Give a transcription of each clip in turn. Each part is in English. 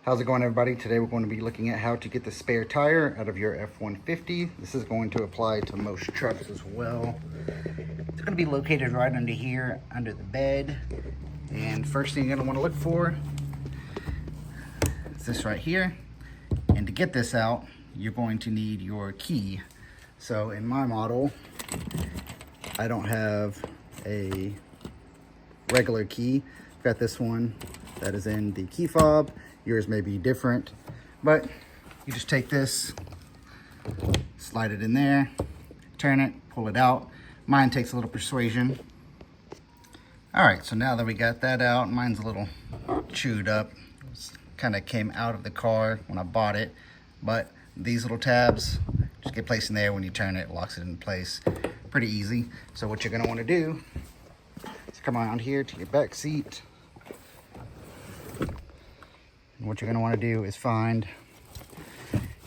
How's it going, everybody? Today we're going to be looking at how to get the spare tire out of your F-150. This is going to apply to most trucks as well. It's going to be located right under here, under the bed. And first thing you're going to want to look for is this right here. And to get this out, you're going to need your key. So in my model, I don't have a regular key. I've got this one that is in the key fob. Yours may be different, but you just take this, slide it in there, turn it, pull it out. Mine takes a little persuasion. All right, so now that we got that out, mine's a little chewed up. Kind of came out of the car when I bought it, but these little tabs just get placed in there. When you turn it, it locks it in place. Pretty easy. So what you're gonna wanna do is come around here to your back seat. And what you're gonna wanna do is find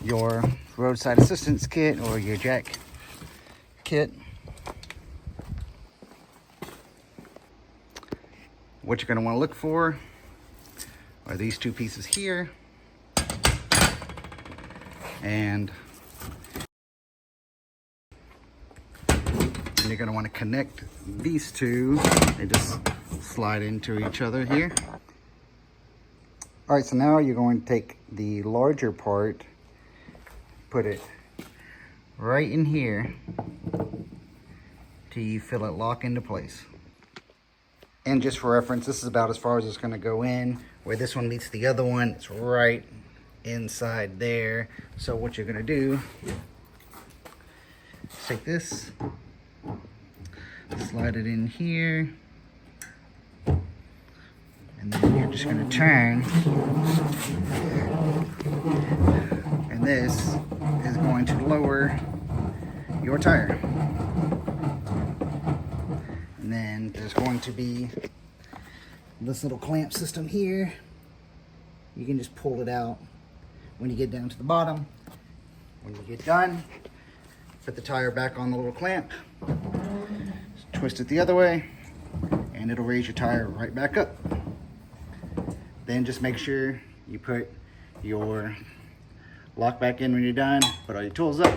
your roadside assistance kit or your jack kit. What you're gonna wanna look for are these two pieces here. And you're gonna wanna connect these two. They just slide into each other here. All right, so now you're going to take the larger part, put it right in here till you feel it lock into place. And just for reference, this is about as far as it's gonna go in. Where this one meets the other one, it's right inside there. So what you're gonna do is take this, slide it in here, and then you're just gonna turn, and this is going to lower your tire. And then there's going to be this little clamp system here. You can just pull it out when you get down to the bottom. When you get done, put the tire back on the little clamp, twist it the other way, and it'll raise your tire right back up. Then just make sure you put your lock back in when you're done, put all your tools up,